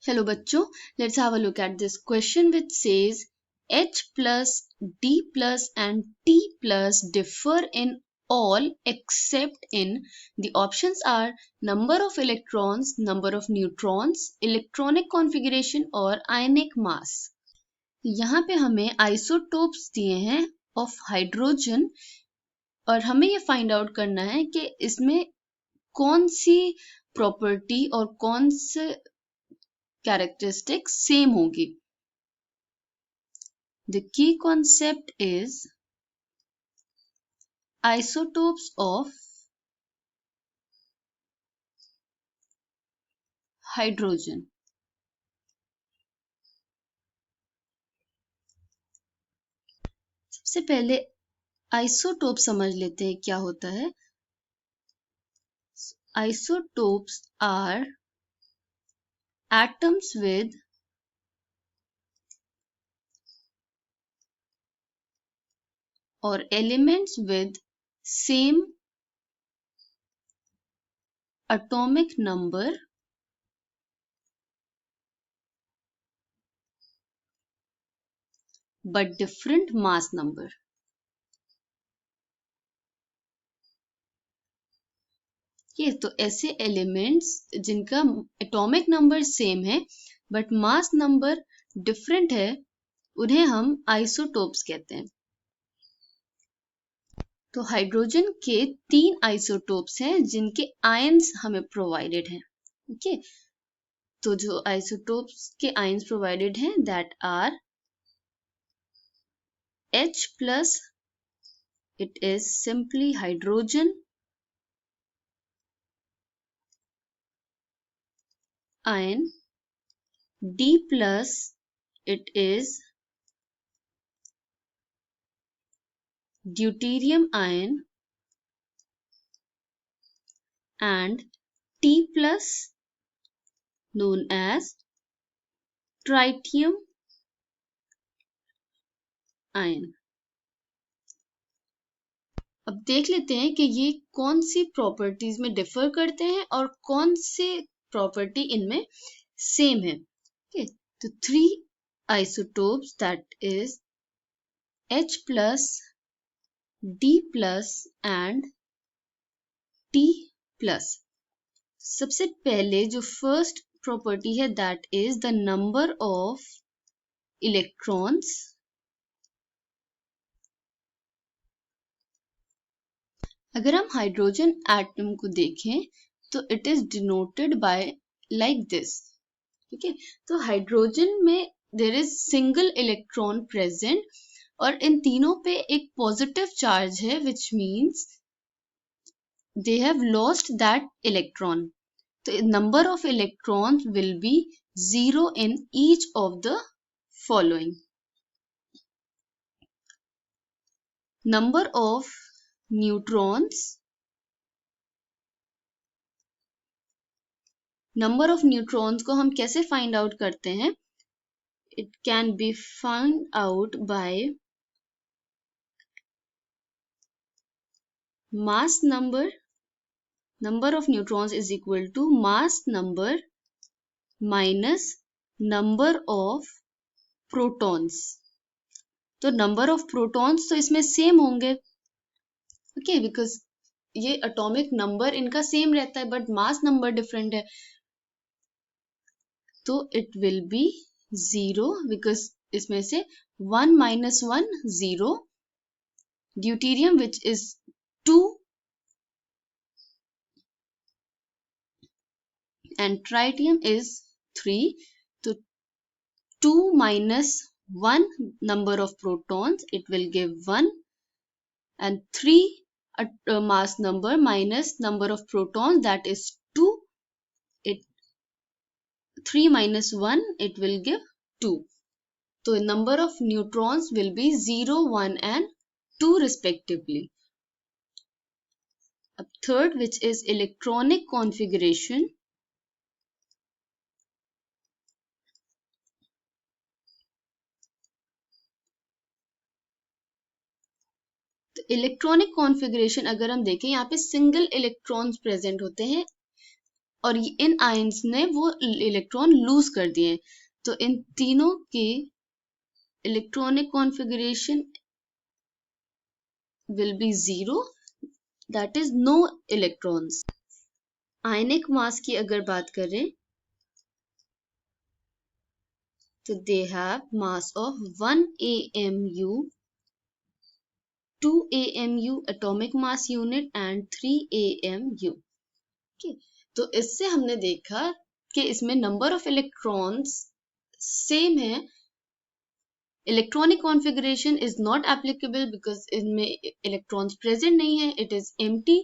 Hello बच्चों, let's have a look at this question which says H plus D plus and T plus differ in all except in the options are number of electrons, number of neutrons, electronic configuration और ionic mass। यहाँ पे हमें isotopes दिए हैं of hydrogen और हमें ये find out करना है कि इसमें कौन सी प्रॉपर्टी और कौन से characteristics same होगी। The key concept is isotopes of hydrogen। सबसे पहले आइसोटोप समझ लेते हैं क्या होता है। Isotopes are atoms with or elements with same atomic number but different mass number। ये तो ऐसे एलिमेंट्स जिनका एटॉमिक नंबर सेम है बट मास नंबर डिफरेंट है उन्हें हम आइसोटोप्स कहते हैं। तो हाइड्रोजन के 3 आइसोटोप्स हैं जिनके आयंस हमें प्रोवाइडेड हैं। ओके, तो जो आइसोटोप्स के आयंस प्रोवाइडेड हैं that are H plus, it is simply hydrogen, ion, D plus, it is deuterium ion, and T plus known as tritium ion। अब देख लेते हैं कि ये कौन सी प्रॉपर्टीज में डिफर करते हैं और कौन से प्रॉपर्टी इनमें सेम है। okay, तो 3 isotopes that is H plus, D plus and T plus। सबसे पहले जो फर्स्ट प्रॉपर्टी है that is the number of electrons. अगर हम हाइड्रोजन एटम को देखें तो it is denoted by like this. ठीक है, तो हाइड्रोजन में there is single electron present और इन तीनों पे एक पॉजिटिव चार्ज है which means they have lost that electron. तो number of electrons will be 0 in each of the following. Number of neutrons, number of neutrons को हम कैसे find out करते हैं? It can be found out by mass number. Number of neutrons is equal to mass number minus number of protons। तो number of protons तो इसमें same होंगे। Okay, because ये एटॉमिक नंबर इनका सेम रहता है बट मास नंबर डिफरेंट है। तो इट विल बी 0 बिकॉज इसमें से 1 minus 1 0। Deuterium which is 2 and tritium is 3। तो 2 minus 1 number of protons it will give 1 and 3 mass number minus number of protons that is 2। it 3 minus 1 it will give 2। So number of neutrons will be 0, 1 and 2 respectively। अब third which is electronic configuration। तो electronic configuration अगर हम देखें यहाँ पे single electrons present होते हैं और इन आयंस ने वो इलेक्ट्रॉन लूज कर दिए, तो इन तीनों की electronic configuration will be 0, that is no electrons. आयनिक मास की अगर बात करें तो they have mass of 1 AMU, 2 AMU atomic mass unit and 3 AMU. Okay. तो इससे हमने देखा कि इसमें नंबर ऑफ इलेक्ट्रॉन्स सेम है. Electronic configuration is not applicable because इनमें इलेक्ट्रॉन्स प्रेजेंट नहीं है, it is empty.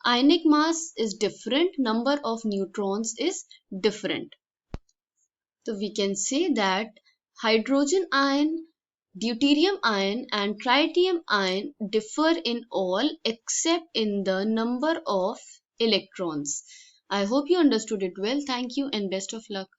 Ionic mass is different, number of neutrons is different. So we can say that hydrogen ion, deuterium ion and tritium ion differ in all except in the number of electrons. I hope you understood it well. Thank you and best of luck.